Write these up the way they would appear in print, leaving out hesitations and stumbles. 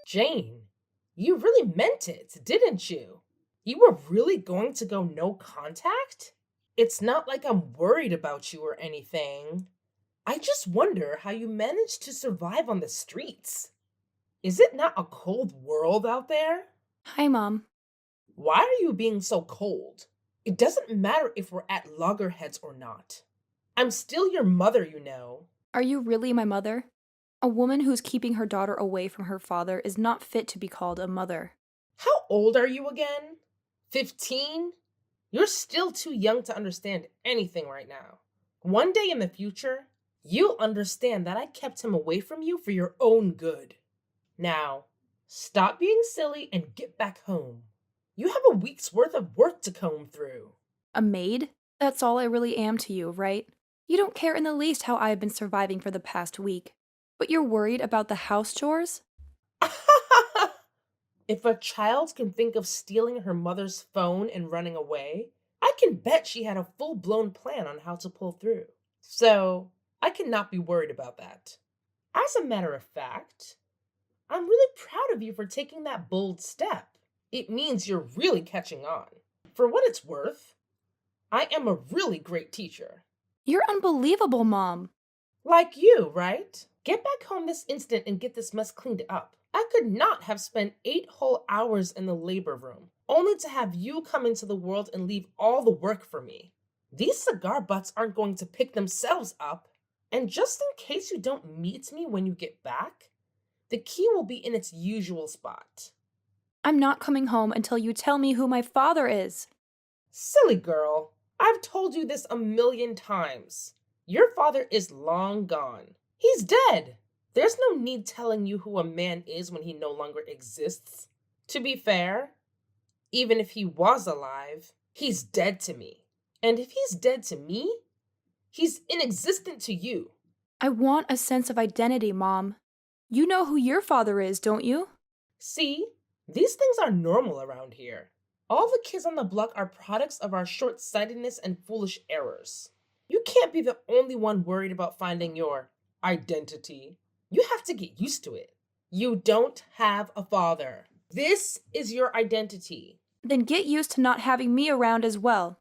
Jane, you really meant it, didn't you? You were really going to go no contact? It's not like I'm worried about you or anything. I just wonder how you managed to survive on the streets. Is it not a cold world out there? Hi, Mom. Why are you being so cold? It doesn't matter if we're at loggerheads or not. I'm still your mother, you know. Are you really my mother? A woman who's keeping her daughter away from her father is not fit to be called a mother. How old are you again? 15? You're still too young to understand anything right now. One day in the future, you'll understand that I kept him away from you for your own good. Now, stop being silly and get back home. You have a week's worth of work to comb through. A maid? That's all I really am to you, right? You don't care in the least how I've been surviving for the past week. But you're worried about the house chores? If a child can think of stealing her mother's phone and running away, I can bet she had a full blown plan on how to pull through. So, I cannot be worried about that. As a matter of fact, I'm really proud of you for taking that bold step. It means you're really catching on. For what it's worth, I am a really great teacher. You're unbelievable, Mom. Like you, right? Get back home this instant and get this mess cleaned up. I could not have spent 8 whole hours in the labor room, only to have you come into the world and leave all the work for me. These cigar butts aren't going to pick themselves up. And just in case you don't meet me when you get back, the key will be in its usual spot. I'm not coming home until you tell me who my father is. Silly girl, I've told you this a million times. Your father is long gone. He's dead. There's no need telling you who a man is when he no longer exists. To be fair, even if he was alive, he's dead to me. And if he's dead to me, he's inexistent to you. I want a sense of identity, Mom. You know who your father is, don't you? See, these things are normal around here. All the kids on the block are products of our short sightedness and foolish errors. You can't be the only one worried about finding your identity. You have to get used to it. You don't have a father. This is your identity. Then get used to not having me around as well.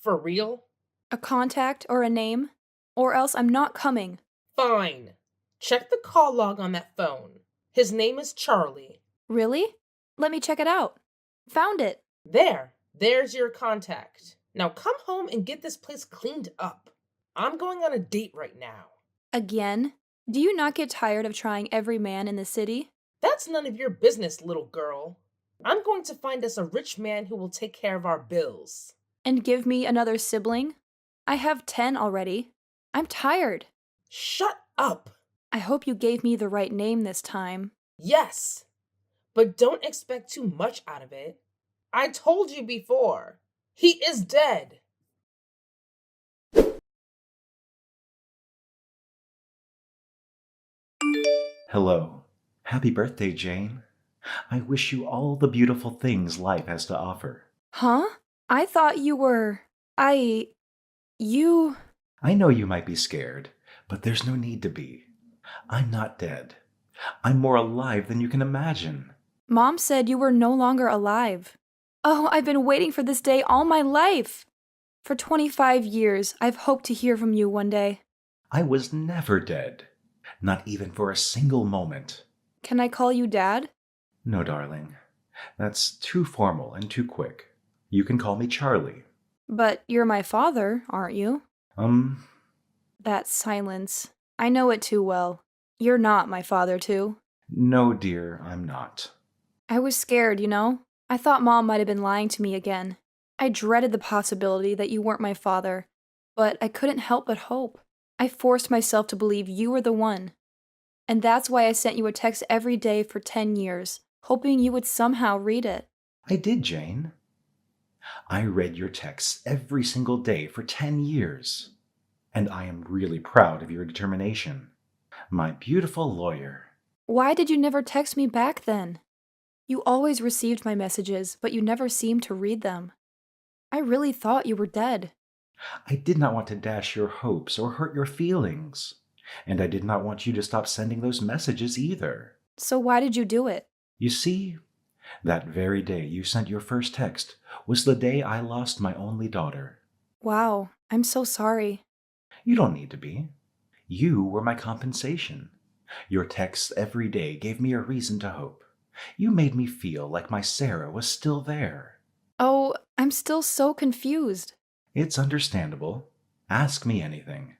For real? A contact or a name? Or else I'm not coming. Fine. Check the call log on that phone. His name is Charlie. Really? Let me check it out. Found it. There's your contact. Now come home and get this place cleaned up. I'm going on a date right now. Again? Do you not get tired of trying every man in the city? That's none of your business, little girl. I'm going to find us a rich man who will take care of our bills. And give me another sibling? I have 10 already. I'm tired. Shut up! I hope you gave me the right name this time. Yes, but don't expect too much out of it. I told you before, he is dead. Hello. Happy birthday, Jane. I wish you all the beautiful things life has to offer. Huh? I thought you were... You... I know you might be scared, but there's no need to be. I'm not dead. I'm more alive than you can imagine. Mom said you were no longer alive. Oh, I've been waiting for this day all my life. For 25 years, I've hoped to hear from you one day. I was never dead. Not even for a single moment. Can I call you Dad? No, darling. That's too formal and too quick. You can call me Charlie. But you're my father, aren't you? That silence. I know it too well. You're not my father, too. No, dear, I'm not. I was scared, you know? I thought Mom might have been lying to me again. I dreaded the possibility that you weren't my father, but I couldn't help but hope. I forced myself to believe you were the one. And that's why I sent you a text every day for 10 years, hoping you would somehow read it. I did, Jane. I read your texts every single day for 10 years. And I am really proud of your determination. My beautiful lawyer. Why did you never text me back then? You always received my messages, but you never seemed to read them. I really thought you were dead. I did not want to dash your hopes or hurt your feelings. And I did not want you to stop sending those messages either. So why did you do it? You see, that very day you sent your first text was the day I lost my only daughter. Wow, I'm so sorry. You don't need to be. You were my compensation. Your texts every day gave me a reason to hope. You made me feel like my Sarah was still there. Oh, I'm still so confused. It's understandable. Ask me anything.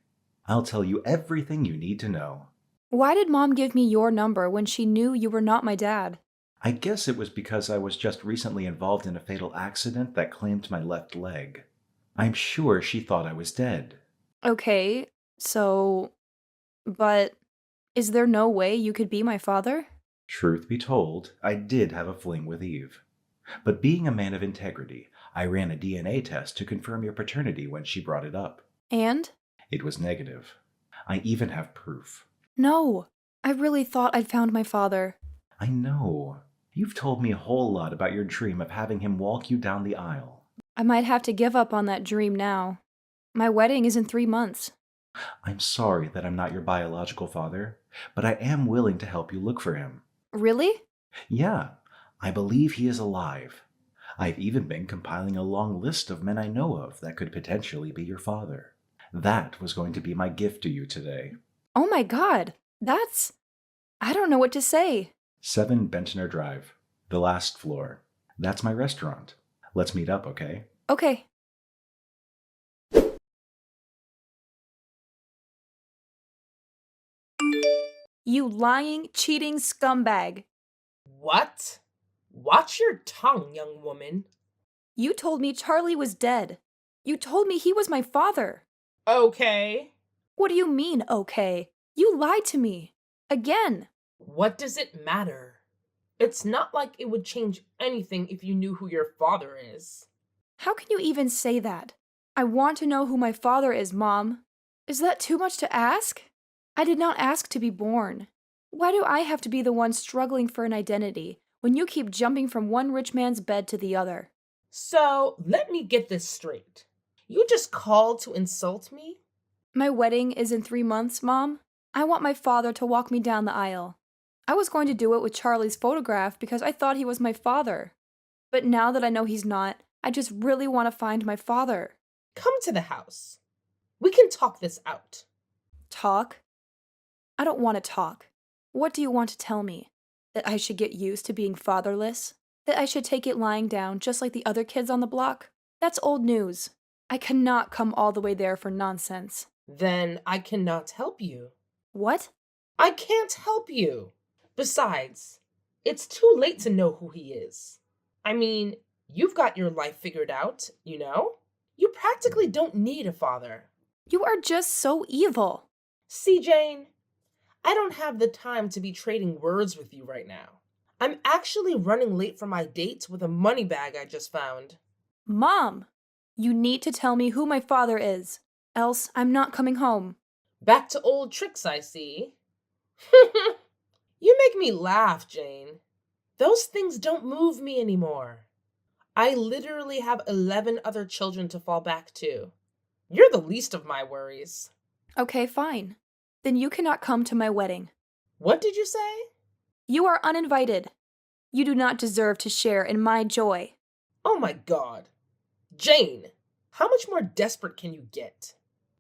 I'll tell you everything you need to know. Why did Mom give me your number when she knew you were not my dad? I guess it was because I was just recently involved in a fatal accident that claimed my left leg. I'm sure she thought I was dead. Okay, but is there no way you could be my father? Truth be told, I did have a fling with Eve. But being a man of integrity, I ran a DNA test to confirm your paternity when she brought it up. And? It was negative. I even have proof. No, I really thought I'd found my father. I know. You've told me a whole lot about your dream of having him walk you down the aisle. I might have to give up on that dream now. My wedding is in 3 months. I'm sorry that I'm not your biological father, but I am willing to help you look for him. Really? Yeah, I believe he is alive. I've even been compiling a long list of men I know of that could potentially be your father. That was going to be my gift to you today. Oh my god, I don't know what to say. 7 Bentner Drive, the last floor. That's my restaurant. Let's meet up, okay? Okay. You lying, cheating scumbag. What? Watch your tongue, young woman. You told me Charlie was dead. You told me he was my father. Okay. What do you mean, okay? You lied to me. Again. What does it matter? It's not like it would change anything if you knew who your father is. How can you even say that? I want to know who my father is, Mom. Is that too much to ask? I did not ask to be born. Why do I have to be the one struggling for an identity when you keep jumping from one rich man's bed to the other? So, let me get this straight. You just called to insult me? My wedding is in 3 months, Mom. I want my father to walk me down the aisle. I was going to do it with Charlie's photograph because I thought he was my father. But now that I know he's not, I just really want to find my father. Come to the house. We can talk this out. Talk? I don't want to talk. What do you want to tell me? That I should get used to being fatherless? That I should take it lying down just like the other kids on the block? That's old news. I cannot come all the way there for nonsense. Then I cannot help you. What? I can't help you. Besides, it's too late to know who he is. I mean, you've got your life figured out, you know? You practically don't need a father. You are just so evil. See, Jane, I don't have the time to be trading words with you right now. I'm actually running late for my date with a money bag I just found. Mom, you need to tell me who my father is, else I'm not coming home. Back to old tricks, I see. You make me laugh, Jane. Those things don't move me anymore. I literally have 11 other children to fall back to. You're the least of my worries. Okay, fine. Then you cannot come to my wedding. What did you say? You are uninvited. You do not deserve to share in my joy. Oh my god. Jane, how much more desperate can you get?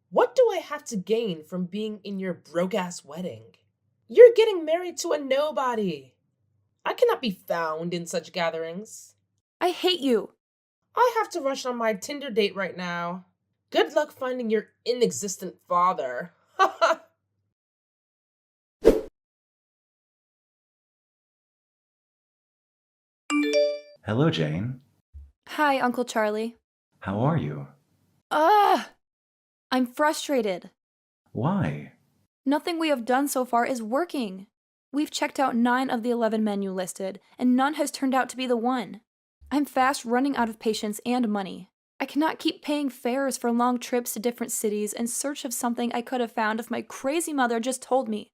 What do I have to gain from being in your broke-ass wedding? You're getting married to a nobody. I cannot be found in such gatherings. I hate you. I have to rush on my Tinder date right now. Good luck finding your inexistent father. Hello, Jane. Hi, Uncle Charlie. How are you? Ugh! I'm frustrated. Why? Nothing we have done so far is working. We've checked out 9 of the 11 men you listed, and none has turned out to be the one. I'm fast running out of patience and money. I cannot keep paying fares for long trips to different cities in search of something I could have found if my crazy mother just told me.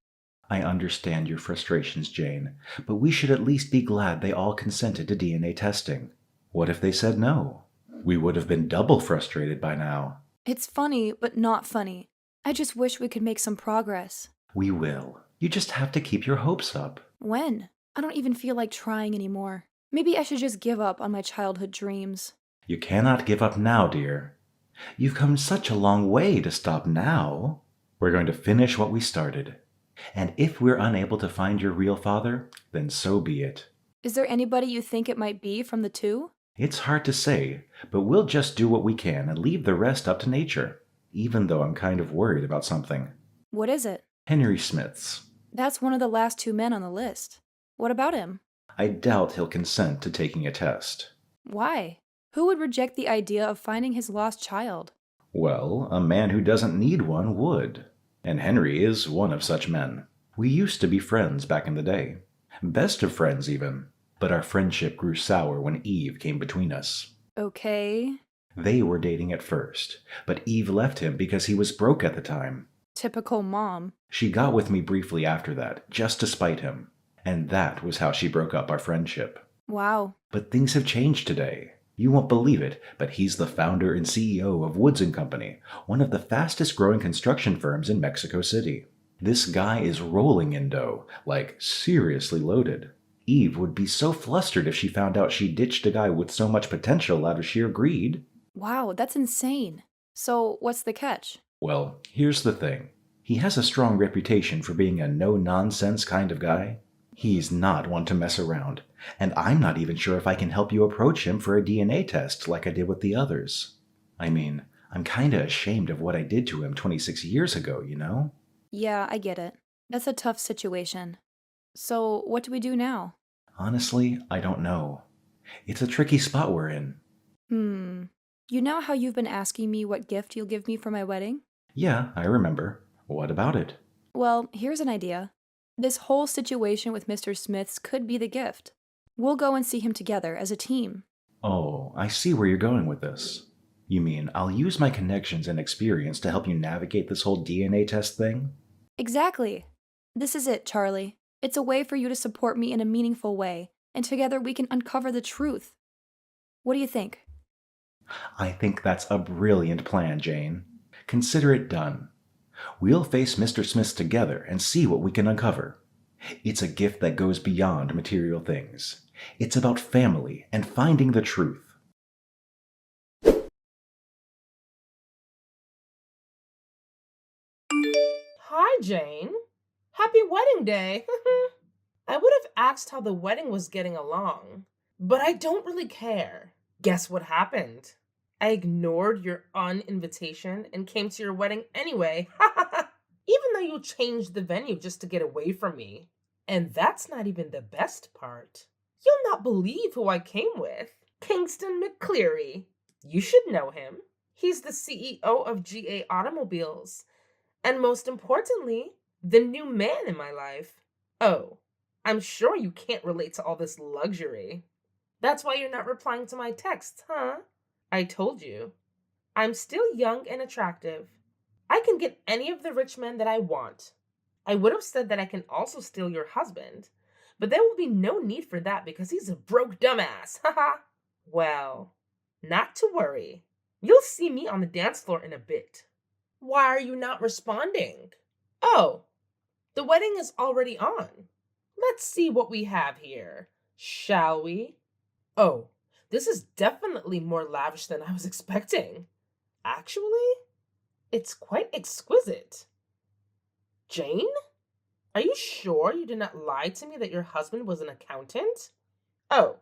I understand your frustrations, Jane, but we should at least be glad they all consented to DNA testing. What if they said no? We would have been double frustrated by now. It's funny, but not funny. I just wish we could make some progress. We will. You just have to keep your hopes up. When? I don't even feel like trying anymore. Maybe I should just give up on my childhood dreams. You cannot give up now, dear. You've come such a long way to stop now. We're going to finish what we started. And if we're unable to find your real father, then so be it. Is there anybody you think it might be from the two? It's hard to say, but we'll just do what we can and leave the rest up to nature, even though I'm kind of worried about something. What is it? Henry Smith's. That's one of the last two men on the list. What about him? I doubt he'll consent to taking a test. Why? Who would reject the idea of finding his lost child? Well, a man who doesn't need one would. And Henry is one of such men. We used to be friends back in the day. Best of friends, even. But our friendship grew sour when Eve came between us. Okay. They were dating at first, but Eve left him because he was broke at the time. Typical mom. She got with me briefly after that, just to spite him. And that was how she broke up our friendship. Wow. But things have changed today. You won't believe it, but he's the founder and CEO of Woods & Company, one of the fastest growing construction firms in Mexico City. This guy is rolling in dough, like seriously loaded. Eve would be so flustered if she found out she ditched a guy with so much potential out of sheer greed. Wow, that's insane. So, what's the catch? Well, here's the thing. He has a strong reputation for being a no-nonsense kind of guy. He's not one to mess around, and I'm not even sure if I can help you approach him for a DNA test like I did with the others. I mean, I'm kinda ashamed of what I did to him 26 years ago, you know? Yeah, I get it. That's a tough situation. So, what do we do now? Honestly, I don't know. It's a tricky spot we're in. You know how you've been asking me what gift you'll give me for my wedding? Yeah, I remember. What about it? Well, here's an idea. This whole situation with Mr. Smith's could be the gift. We'll go and see him together as a team. Oh, I see where you're going with this. You mean I'll use my connections and experience to help you navigate this whole DNA test thing? Exactly. This is it, Charlie. It's a way for you to support me in a meaningful way, and together we can uncover the truth. What do you think? I think that's a brilliant plan, Jane. Consider it done. We'll face Mr. Smith together and see what we can uncover. It's a gift that goes beyond material things. It's about family and finding the truth. Hi, Jane. Happy wedding day. I would have asked how the wedding was getting along, but I don't really care. Guess what happened? I ignored your invitation and came to your wedding anyway. Even though you changed the venue just to get away from me. And that's not even the best part. You'll not believe who I came with. Kingston McCleary. You should know him. He's the CEO of GA Automobiles. And most importantly, the new man in my life. Oh, I'm sure you can't relate to all this luxury. That's why you're not replying to my texts, huh? I told you. I'm still young and attractive. I can get any of the rich men that I want. I would have said that I can also steal your husband, but there will be no need for that because he's a broke dumbass. Haha. Well, not to worry. You'll see me on the dance floor in a bit. Why are you not responding? Oh, the wedding is already on. Let's see what we have here, shall we? Oh, this is definitely more lavish than I was expecting. Actually, it's quite exquisite. Jane? Are you sure you did not lie to me that your husband was an accountant? Oh,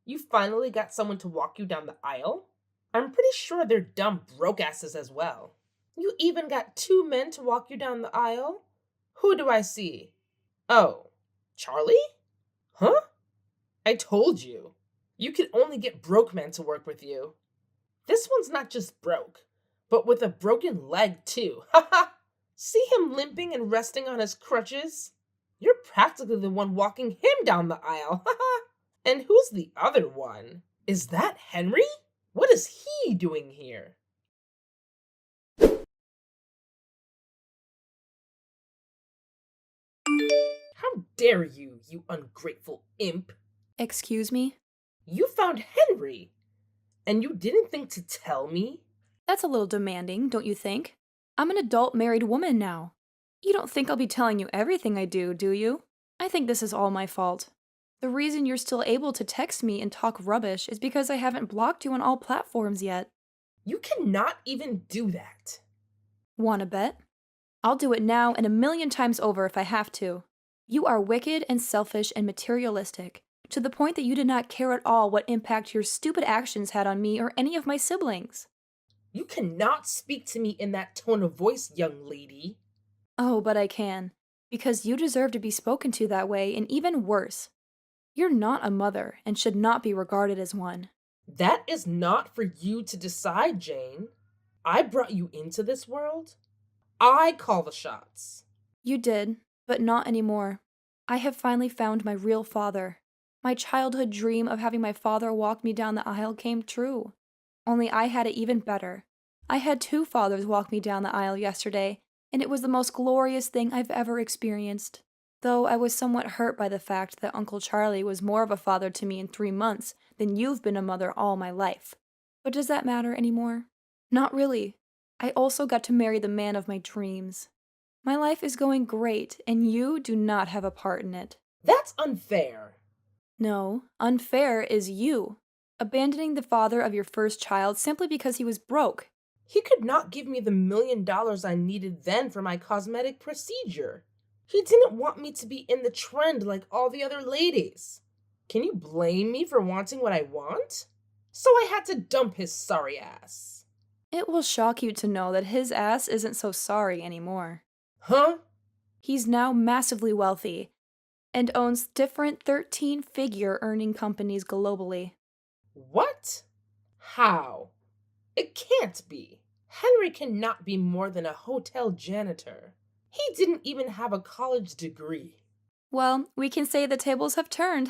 you finally got someone to walk you down the aisle? I'm pretty sure they're dumb broke asses as well. You even got two men to walk you down the aisle? Who do I see? Oh, Charlie? Huh? I told you. You could only get broke men to work with you. This one's not just broke, but with a broken leg too. Haha! See him limping and resting on his crutches? You're practically the one walking him down the aisle. Haha! And who's the other one? Is that Henry? What is he doing here? How dare you, you ungrateful imp? Excuse me? You found Henry, and you didn't think to tell me? That's a little demanding, don't you think? I'm an adult married woman now. You don't think I'll be telling you everything I do you? I think this is all my fault. The reason you're still able to text me and talk rubbish is because I haven't blocked you on all platforms yet. You cannot even do that. Wanna bet? I'll do it now and a million times over if I have to. You are wicked and selfish and materialistic, to the point that you did not care at all what impact your stupid actions had on me or any of my siblings. You cannot speak to me in that tone of voice, young lady. Oh, but I can. Because you deserve to be spoken to that way, and even worse. You're not a mother and should not be regarded as one. That is not for you to decide, Jane. I brought you into this world. I call the shots. You did, but not anymore. I have finally found my real father. My childhood dream of having my father walk me down the aisle came true. Only I had it even better. I had two fathers walk me down the aisle yesterday, and it was the most glorious thing I've ever experienced. Though I was somewhat hurt by the fact that Uncle Charlie was more of a father to me in 3 months than you've been a mother all my life. But does that matter anymore? Not really. I also got to marry the man of my dreams. My life is going great, and you do not have a part in it. That's unfair. No, unfair is you. Abandoning the father of your first child simply because he was broke. He could not give me the $1 million I needed then for my cosmetic procedure. He didn't want me to be in the trend like all the other ladies. Can you blame me for wanting what I want? So I had to dump his sorry ass. It will shock you to know that his ass isn't so sorry anymore. Huh? He's now massively wealthy and owns different 13-figure earning companies globally. What? How? It can't be. Henry cannot be more than a hotel janitor. He didn't even have a college degree. Well, we can say the tables have turned.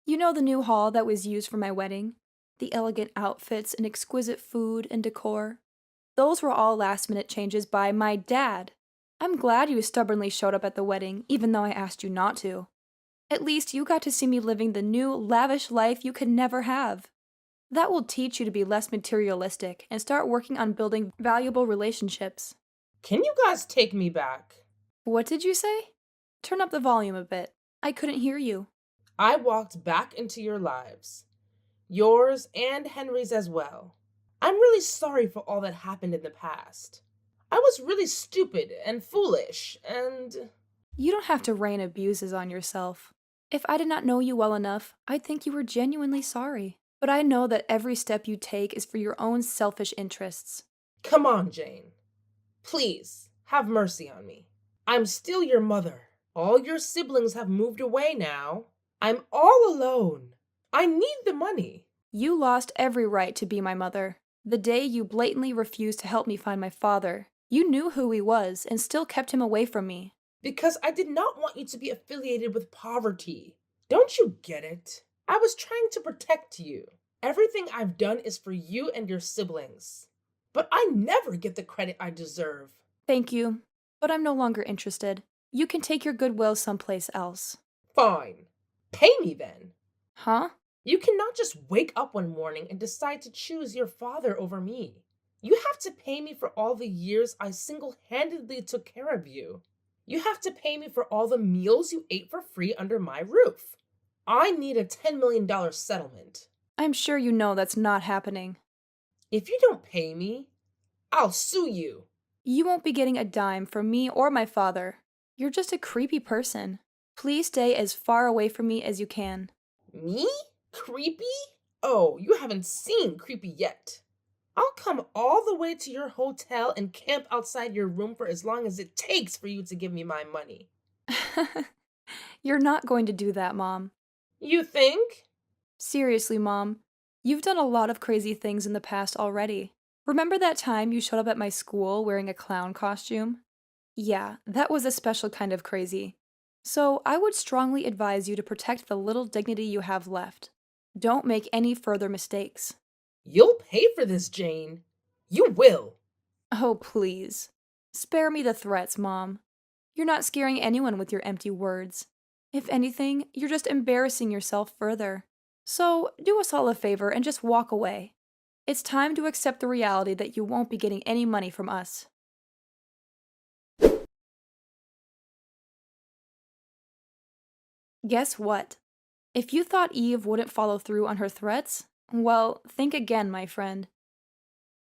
You know the new hall that was used for my wedding? The elegant outfits and exquisite food and decor? Those were all last-minute changes by my dad. I'm glad you stubbornly showed up at the wedding, even though I asked you not to. At least you got to see me living the new, lavish life you could never have. That will teach you to be less materialistic and start working on building valuable relationships. Can you guys take me back? What did you say? Turn up the volume a bit. I couldn't hear you. I walked back into your lives. Yours and Henry's as well. I'm really sorry for all that happened in the past. I was really stupid and foolish, and You don't have to rain abuses on yourself. If I did not know you well enough, I'd think you were genuinely sorry. But I know that every step you take is for your own selfish interests. come on, Jane. Please, have mercy on me. I'm still your mother. All your siblings have moved away now. I'm all alone. I need the money. You lost every right to be my mother. The day you blatantly refused to help me find my father, you knew who he was and still kept him away from me. Because I did not want you to be affiliated with poverty. Don't you get it? I was trying to protect you. Everything I've done is for you and your siblings. But I never get the credit I deserve. Thank you, but I'm no longer interested. You can take your goodwill someplace else. Fine. Pay me then. Huh? You cannot just wake up one morning and decide to choose your father over me. You have to pay me for all the years I single-handedly took care of you. You have to pay me for all the meals you ate for free under my roof. I need a $10 million settlement. I'm sure you know that's not happening. If you don't pay me, I'll sue you. You won't be getting a dime from me or my father. You're just a creepy person. Please stay as far away from me as you can. Me? Creepy? Oh, you haven't seen creepy yet. I'll come all the way to your hotel and camp outside your room for as long as it takes for you to give me my money. You're not going to do that, Mom. You think? Seriously, Mom. You've done a lot of crazy things in the past already. Remember that time you showed up at my school wearing a clown costume? Yeah, that was a special kind of crazy. So I would strongly advise you to protect the little dignity you have left. Don't make any further mistakes. You'll pay for this, Jane. You will. Oh, please. Spare me the threats, Mom. You're not scaring anyone with your empty words. If anything, you're just embarrassing yourself further. So, do us all a favor and just walk away. It's time to accept the reality that you won't be getting any money from us. Guess what? If you thought Eve wouldn't follow through on her threats, well, think again, my friend.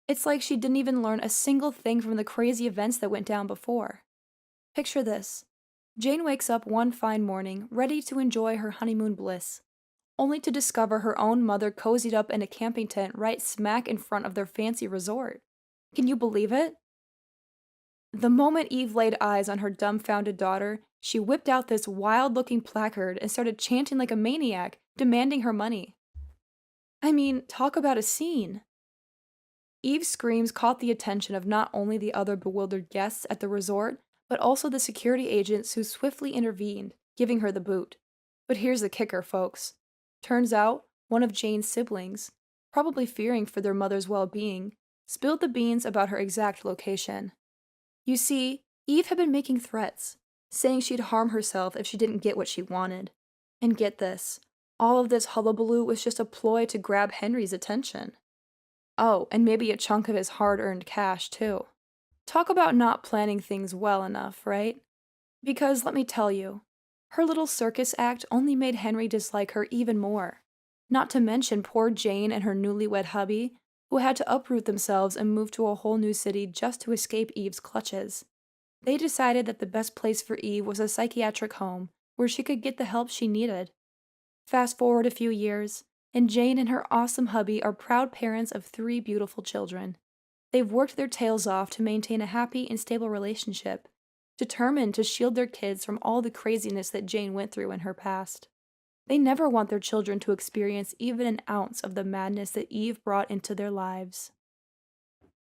It's like she didn't even learn a single thing from the crazy events that went down before. Picture this. Jane wakes up one fine morning, ready to enjoy her honeymoon bliss, only to discover her own mother cozied up in a camping tent right smack in front of their fancy resort. Can you believe it? The moment Eve laid eyes on her dumbfounded daughter, she whipped out this wild looking placard and started chanting like a maniac, demanding her money. I mean, talk about a scene. Eve's screams caught the attention of not only the other bewildered guests at the resort, but also the security agents who swiftly intervened, giving her the boot. But here's the kicker, folks. Turns out, one of Jane's siblings, probably fearing for their mother's well being, spilled the beans about her exact location. You see, Eve had been making threats, saying she'd harm herself if she didn't get what she wanted. And get this, all of this hullabaloo was just a ploy to grab Henry's attention. Oh, and maybe a chunk of his hard-earned cash, too. Talk about not planning things well enough, right? Because let me tell you, her little circus act only made Henry dislike her even more. Not to mention poor Jane and her newlywed hubby, who had to uproot themselves and move to a whole new city just to escape Eve's clutches. They decided that the best place for Eve was a psychiatric home where she could get the help she needed. Fast forward a few years, and Jane and her awesome hubby are proud parents of 3 beautiful children. They've worked their tails off to maintain a happy and stable relationship, determined to shield their kids from all the craziness that Jane went through in her past. They never want their children to experience even an ounce of the madness that Eve brought into their lives.